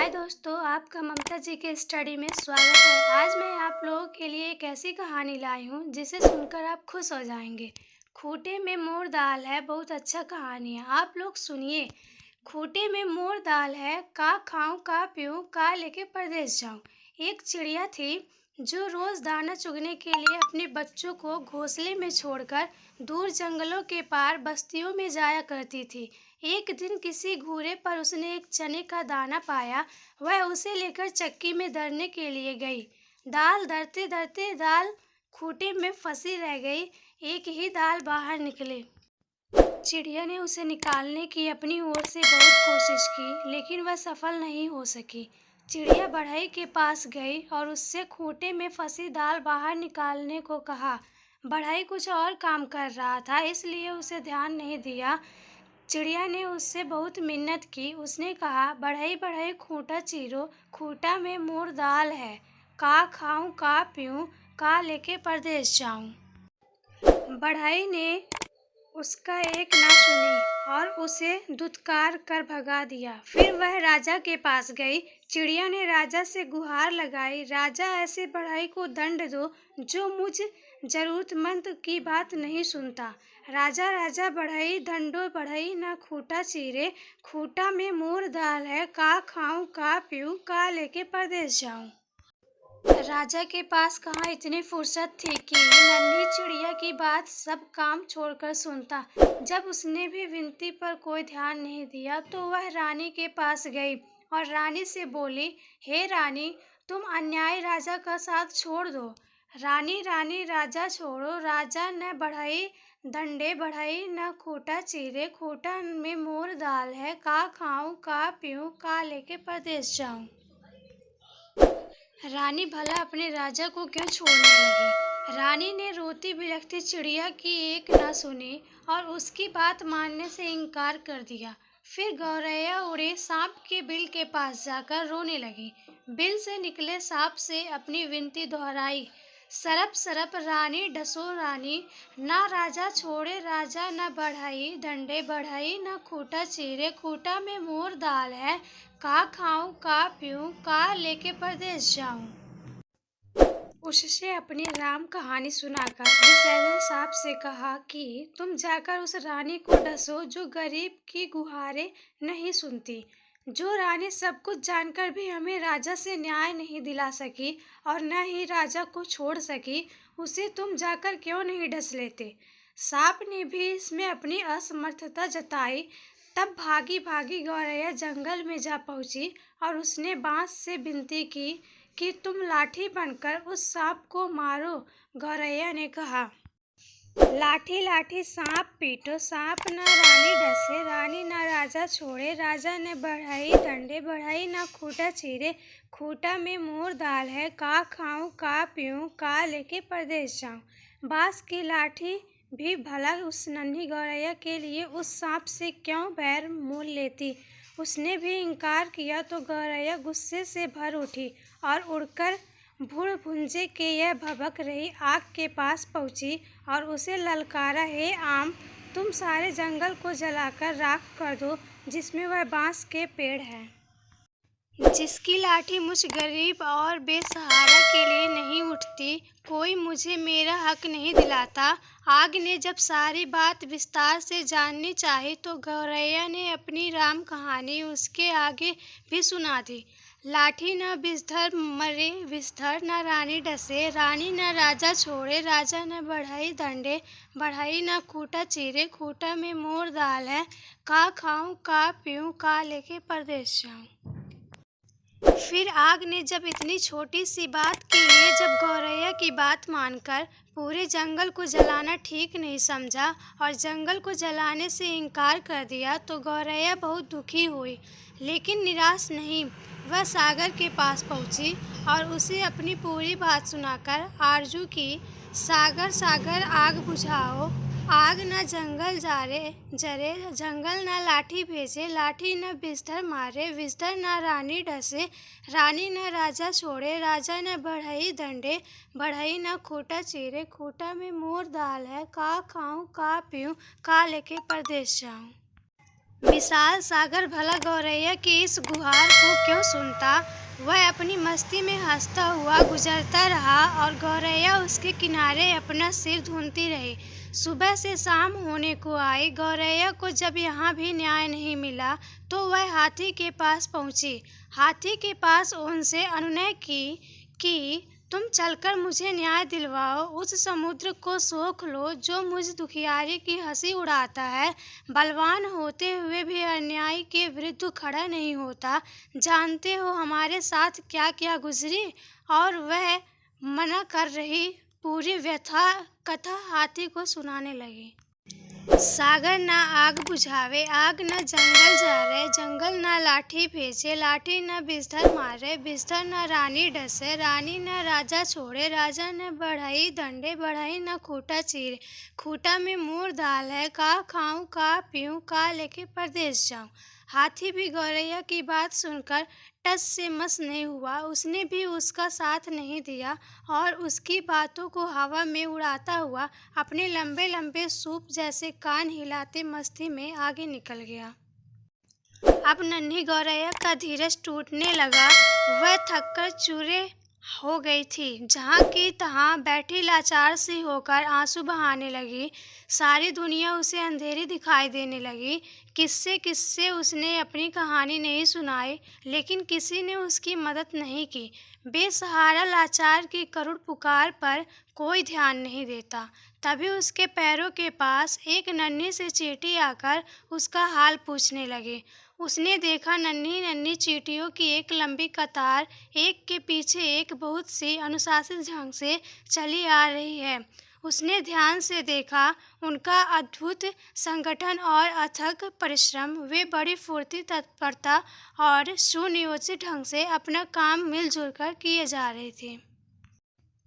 हाय दोस्तों, आपका ममता जी के स्टडी में स्वागत है। आज मैं आप लोगों के लिए एक ऐसी कहानी लाई हूँ जिसे सुनकर आप खुश हो जाएंगे। खूंटे में मोर दाल है, बहुत अच्छा कहानी है, आप लोग सुनिए। खूंटे में मोर दाल है, का खाऊं का पीऊं का लेके परदेस जाऊं। एक चिड़िया थी जो रोज दाना चुगने के लिए अपने बच्चों को घोंसले में छोड़कर दूर जंगलों के पार बस्तियों में जाया करती थी। एक दिन किसी घूरे पर उसने एक चने का दाना पाया। वह उसे लेकर चक्की में दरने के लिए गई। दाल दरते दरते दाल खूंटे में फंसी रह गई। एक ही दाल बाहर निकले। चिड़िया ने उसे निकालने की अपनी ओर से बहुत कोशिश की, लेकिन वह सफल नहीं हो सकी। चिड़िया बढ़ई के पास गई और उससे खूंटे में फंसी दाल बाहर निकालने को कहा। बढ़ई कुछ और काम कर रहा था, इसलिए उसे ध्यान नहीं दिया। चिड़िया ने उससे बहुत मिन्नत की। उसने कहा, बढ़ई बढ़ई खूंटा चीरो, खूंटा में मोर दाल है, का खाऊं का पीऊं का लेके परदेस जाऊं। बढ़ई ने उसका एक ना सुनी और उसे दुत्कार कर भगा दिया। फिर वह राजा के पास गई। चिड़िया ने राजा से गुहार लगाई, राजा ऐसे बढ़ई को दंड दो जो मुझ जरूरतमंद की बात नहीं सुनता। राजा राजा बढ़ई दंडो बढ़ई न खूंटा चीरे, खूंटा में मोर दाल है, का खाऊं का पीऊं का लेके परदेस जाऊं। राजा के पास कहाँ इतनी फुर्सत थी कि नन्ही चिड़िया की बात सब काम छोड़कर सुनता। जब उसने भी विनती पर कोई ध्यान नहीं दिया तो वह रानी के पास गई और रानी से बोली, हे रानी, तुम अन्याय राजा का साथ छोड़ दो। रानी रानी राजा छोड़ो, राजा न बढ़ई दंडे बढ़ई न खूंटा चीरे, खूंटा में मोर दाल है, का खाऊं का पीऊं का लेके परदेस जाऊं। रानी भला अपने राजा को क्यों छोड़ने लगी। रानी ने रोती बिलखती चिड़िया की एक ना सुनी और उसकी बात मानने से इनकार कर दिया। फिर गौरैया उड़े सांप के बिल के पास जाकर रोने लगी। बिल से निकले सांप से अपनी विनती दोहराई, सरप सरप रानी डसो रानी, ना राजा छोड़े राजा न बढ़ई डंडे बढ़ई न खूंटा चीरे, खूंटा में मोर दाल है, का खाऊं का पीऊं का लेके परदेस जाऊं। उससे अपनी राम कहानी सुनाकर विषैले सांप से कहा कि तुम जाकर उस रानी को डसो जो गरीब की गुहारें नहीं सुनती। जो रानी सब कुछ जानकर भी हमें राजा से न्याय नहीं दिला सकी और न ही राजा को छोड़ सकी, उसे तुम जाकर क्यों नहीं डस लेते। सांप ने भी इसमें अपनी असमर्थता जताई। तब भागी भागी गौरैया जंगल में जा पहुंची और उसने बांस से विनती की कि तुम लाठी बनकर उस सांप को मारो। गौरैया ने कहा, लाठी लाठी सांप पीटो, सांप न रानी डसे, रानी न राजा छोड़े, राजा ने बढ़ई डंडे बढ़ई न खूंटा चीरे, खूंटा में मोर दाल है, का खाऊं का पीऊं का लेके परदेस जाऊं। बांस की लाठी भी भला उस नन्ही गौरैया के लिए उस सांप से क्यों बैर मोल लेती। उसने भी इनकार किया तो गौरैया गुस्से से भर उठी और उड़कर भुड़ भुंजे के यह भभक रही आग के पास पहुंची और उसे ललकारा, हे आम, तुम सारे जंगल को जलाकर राख कर दो जिसमें वह बांस के पेड़ हैं। जिसकी लाठी मुझ गरीब और बेसहारा के लिए नहीं उठती, कोई मुझे मेरा हक नहीं दिलाता। आग ने जब सारी बात विस्तार से जाननी चाही तो गौरैया ने अपनी राम कहानी उसके आगे भी सुना दी। लाठी न विषधर मरे विषधर, न रानी डसे, रानी न राजा छोड़े, राजा न बढ़ई दंडे बढ़ई न खूंटा चीरे, खूंटा में मोर दाल है, का खाऊं का पीऊं का लेके परदेस जाऊं। फिर आग ने जब इतनी छोटी सी बात के लिए जब गौरैया की बात मानकर पूरे जंगल को जलाना ठीक नहीं समझा और जंगल को जलाने से इनकार कर दिया तो गौरैया बहुत दुखी हुई, लेकिन निराश नहीं। वह सागर के पास पहुंची और उसे अपनी पूरी बात सुनाकर आरजू की, सागर सागर आग बुझाओ, आग न जंगल जरे, जंगल न लाठी भेजे, लाठी न विषधर मारे, विषधर न रानी डसे, रानी न राजा छोड़े, राजा न बढ़ई दंडे बढ़ई न खूंटा चीरे, खूंटा में मोर दाल है, का खाऊं का पीऊं का लेके परदेस जाऊं। विशाल सागर भला गौरैया की इस गुहार को क्यों सुनता। वह अपनी मस्ती में हंसता हुआ गुजरता रहा और गौरैया उसके किनारे अपना सिर धुनती रही। सुबह से शाम होने को आई। गौरैया को जब यहाँ भी न्याय नहीं मिला तो वह हाथी के पास पहुँची। हाथी के पास उनसे अनुनय की कि तुम चलकर मुझे न्याय दिलवाओ, उस समुद्र को सोख लो जो मुझ दुखियारी की हंसी उड़ाता है। बलवान होते हुए भी अन्याय के विरुद्ध खड़ा नहीं होता। जानते हो हमारे साथ क्या क्या गुजरी। और वह मना कर रही पूरी व्यथा कथा हाथी को सुनाने लगी। सागर ना आग बुझावे, आग न जंगल जारे, जंगल न लाठी भेजे, लाठी न बिस्तर मारे, बिस्तर न रानी डसे, रानी न राजा छोड़े, राजा न बढ़ई दंडे, बढ़ई न खूटा चीरे, खूटा में मोर दाल है, का खाऊं का पीऊं, का लेके परदेश जाऊं। हाथी भी गौरैया की बात सुनकर टस से मस नहीं हुआ। उसने भी उसका साथ नहीं दिया और उसकी बातों को हवा में उड़ाता हुआ अपने लंबे लंबे सूप जैसे कान हिलाते मस्ती में आगे निकल गया। अब नन्ही गौरैया का धीरज टूटने लगा। वह थककर चूरे हो गई थी। जहाँ की तहाँ बैठी लाचार सी होकर आंसू बहाने लगी। सारी दुनिया उसे अंधेरी दिखाई देने लगी। किससे किससे उसने अपनी कहानी नहीं सुनाई, लेकिन किसी ने उसकी मदद नहीं की। बेसहारा लाचार की करुण पुकार पर कोई ध्यान नहीं देता। तभी उसके पैरों के पास एक नन्ही सी चींटी आकर उसका हाल पूछने लगी। उसने देखा नन्ही नन्ही चींटियों की एक लंबी कतार एक के पीछे एक बहुत सी अनुशासित ढंग से चली आ रही है। उसने ध्यान से देखा उनका अद्भुत संगठन और अथक परिश्रम। वे बड़ी फुर्ती, तत्परता और सुनियोजित ढंग से अपना काम मिलजुल कर किए जा रहे थे।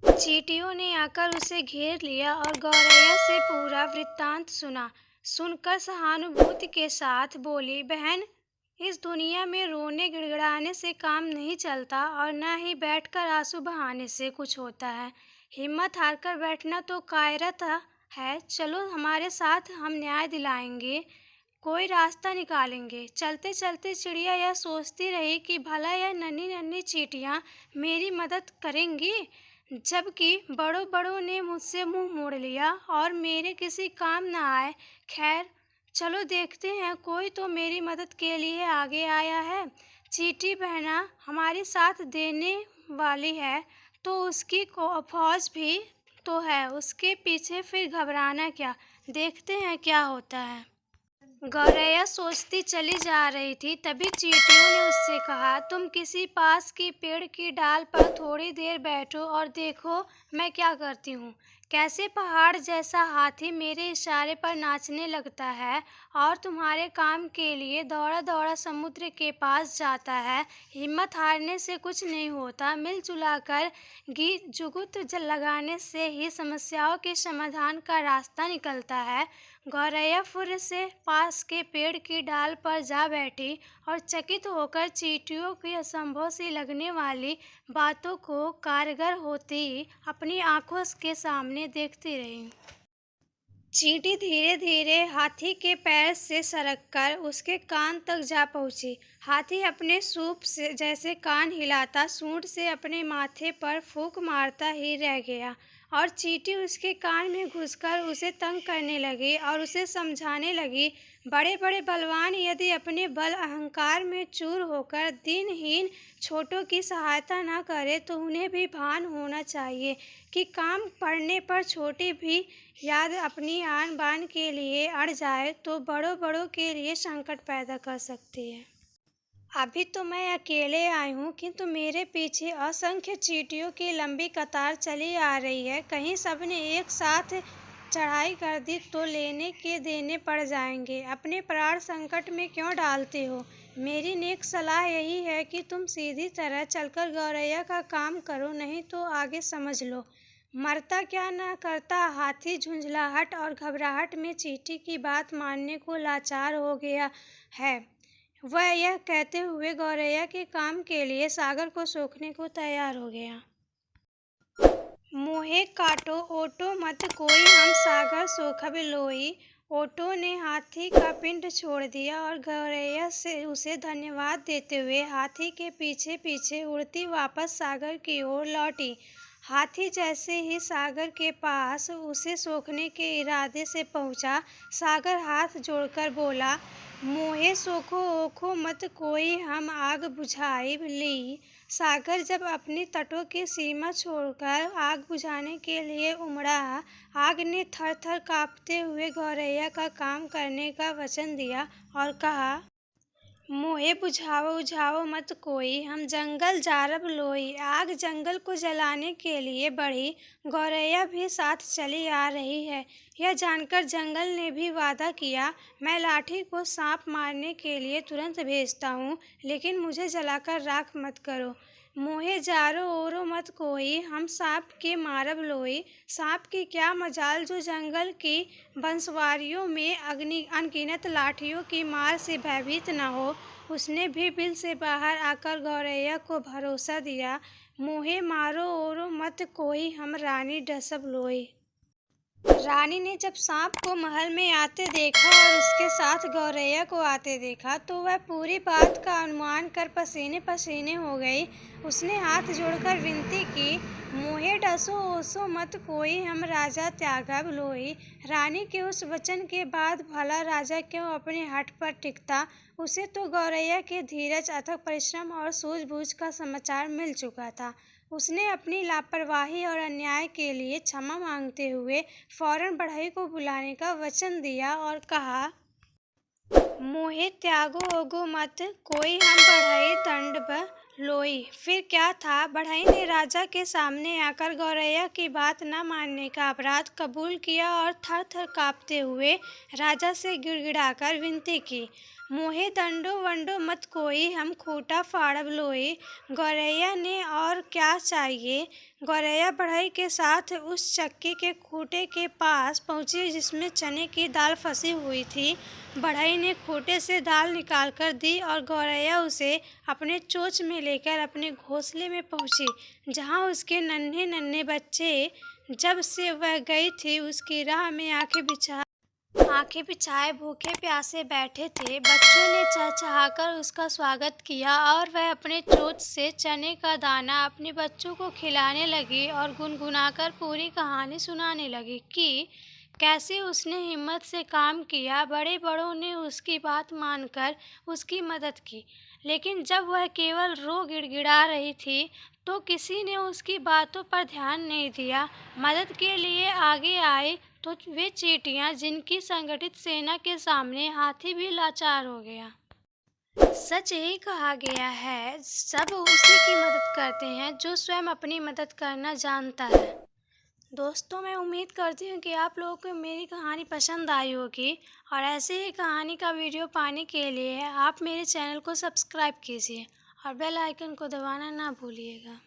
चींटियों ने आकर उसे घेर लिया और गौरैया से पूरा वृत्तांत सुना। सुनकर सहानुभूति के साथ बोली, बहन, इस दुनिया में रोने गिड़गिड़ाने से काम नहीं चलता और न ही बैठकर आंसू बहाने से कुछ होता है। हिम्मत हारकर बैठना तो कायरता है। चलो हमारे साथ, हम न्याय दिलाएंगे, कोई रास्ता निकालेंगे। चलते चलते चिड़िया यह सोचती रही कि भला यह नन्ही नन्ही चींटियाँ मेरी मदद करेंगी, जबकि बड़ों बड़ों ने मुझसे मुंह मोड़ लिया और मेरे किसी काम न आए। खैर, चलो देखते हैं, कोई तो मेरी मदद के लिए आगे आया है। चींटी बहना हमारी साथ देने वाली है तो उसकी फौज भी तो है, उसके पीछे फिर घबराना क्या। देखते हैं क्या होता है। गौरैया सोचती चली जा रही थी। तभी चींटियों ने उससे कहा, तुम किसी पास की पेड़ की डाल पर थोड़ी देर बैठो और देखो मैं क्या करती हूँ। कैसे पहाड़ जैसा हाथी मेरे इशारे पर नाचने लगता है और तुम्हारे काम के लिए दौड़ा दौड़ा समुद्र के पास जाता है। हिम्मत हारने से कुछ नहीं होता। मिलजुला कर जुगुत लगाने से ही समस्याओं के समाधान का रास्ता निकलता है। गौरैया फुर्र से पास के पेड़ की डाल पर जा बैठी और चकित होकर चींटियों की असंभव सी लगने वाली बातों को कारगर होती ही अपनी आंखों के सामने देखती रही। चींटी धीरे धीरे हाथी के पैर से सरककर उसके कान तक जा पहुंची। हाथी अपने सूप से जैसे कान हिलाता सूंड से अपने माथे पर फूंक मारता ही रह गया और चींटी उसके कान में घुसकर उसे तंग करने लगी और उसे समझाने लगी, बड़े बड़े बलवान यदि अपने बल अहंकार में चूर होकर दीनहीन छोटों की सहायता न करे तो उन्हें भी भान होना चाहिए कि काम पड़ने पर छोटी भी याद अपनी आन बान के लिए अड़ जाए तो बड़ों बड़ों के लिए संकट पैदा कर सकती है। अभी तो मैं अकेले आई हूँ, किंतु मेरे पीछे असंख्य चींटियों की लंबी कतार चली आ रही है। कहीं सबने एक साथ चढ़ाई कर दी तो लेने के देने पड़ जाएंगे। अपने प्राण संकट में क्यों डालते हो। मेरी नेक सलाह यही है कि तुम सीधी तरह चलकर गौरैया का काम करो, नहीं तो आगे समझ लो। मरता क्या न करता। हाथी झुंझलाहट और घबराहट में चींटी की बात मानने को लाचार हो गया है। वह यह कहते हुए गौरैया के काम के लिए सागर को सोखने को तैयार हो गया। मोहे काटो ओटो मत कोई, हम सागर सोखब लोई। ओटो ने हाथी का पिंड छोड़ दिया और गौरैया से उसे धन्यवाद देते हुए हाथी के पीछे पीछे उड़ती वापस सागर की ओर लौटी। हाथी जैसे ही सागर के पास उसे सोखने के इरादे से पहुंचा, सागर हाथ जोड़कर बोला, मोहे सोखो ओखो मत कोई हम आग बुझाई ली। सागर जब अपनी तटों की सीमा छोड़कर आग बुझाने के लिए उमड़ा, आग ने थर थर कांपते हुए गौरैया का काम करने का वचन दिया और कहा, मोहे बुझाओ उझाओ मत कोई, हम जंगल जारब लोई। आग जंगल को जलाने के लिए बढ़ी, गौरैया भी साथ चली आ रही है। यह जानकर जंगल ने भी वादा किया, मैं लाठी को सांप मारने के लिए तुरंत भेजता हूँ, लेकिन मुझे जलाकर राख मत करो। मोहे जारो ओरो मत कोई, हम सांप के मारब लोई। सांप की क्या मजाल जो जंगल की बंसवारियों में अनगिनत लाठियों की मार से भयभीत न हो। उसने भी बिल से बाहर आकर गौरैया को भरोसा दिया, मोहे मारो ओरो मत कोई, हम रानी डसब लोई। रानी ने जब सांप को महल में आते देखा और उसके साथ गौरैया को आते देखा तो वह पूरी बात का अनुमान कर पसीने पसीने हो गई। उसने हाथ जोड़कर विनती की, मोहे डसो ओसो मत कोई, हम राजा त्यागब लोई। रानी के उस वचन के बाद भला राजा क्यों अपने हठ पर टिकता। उसे तो गौरैया के धीरज, अथक परिश्रम और सूझबूझ का समाचार मिल चुका था। उसने अपनी लापरवाही और अन्याय के लिए क्षमा मांगते हुए फौरन बढ़ई को बुलाने का वचन दिया और कहा, मोहे त्यागो ओगो मत कोई, हम बढ़ई दंडब लोई। फिर क्या था, बढ़ई ने राजा के सामने आकर गौरैया की बात न मानने का अपराध कबूल किया और थर थर कांपते हुए राजा से गिड़गिड़ाकर विनती की, मोहे दंडो वंडो मत कोई, हम खूंटा फाड़ब लोई। गौरैया ने और क्या चाहिए। गौरैया बढ़ई के साथ उस चक्की के खूंटे के पास पहुंची जिसमें चने की दाल फंसी हुई थी। बढ़ई ने खूंटे से दाल निकालकर दी और गौरैया उसे अपने चोंच में लेकर अपने घोंसले में पहुंची, जहां उसके नन्हे नन्हे बच्चे जब से वह गई थी उसकी राह में आंखें बिछाए भूखे प्यासे बैठे थे। बच्चों ने चहचहाकर उसका स्वागत किया और वह अपने चोंच से चने का दाना अपने बच्चों को खिलाने लगी और गुनगुनाकर पूरी कहानी सुनाने लगी कि कैसे उसने हिम्मत से काम किया। बड़े बड़ों ने उसकी बात मानकर उसकी मदद की, लेकिन जब वह केवल रो गिड़गिड़ा रही थी तो किसी ने उसकी बातों पर ध्यान नहीं दिया। मदद के लिए आगे आए तो वे चींटियां, जिनकी संगठित सेना के सामने हाथी भी लाचार हो गया। सच यही कहा गया है, सब उसी की मदद करते हैं जो स्वयं अपनी मदद करना जानता है। दोस्तों, मैं उम्मीद करती हूँ कि आप लोगों को मेरी कहानी पसंद आई होगी और ऐसे ही कहानी का वीडियो पाने के लिए आप मेरे चैनल को सब्सक्राइब कीजिए और बेल आइकन को दबाना ना भूलिएगा।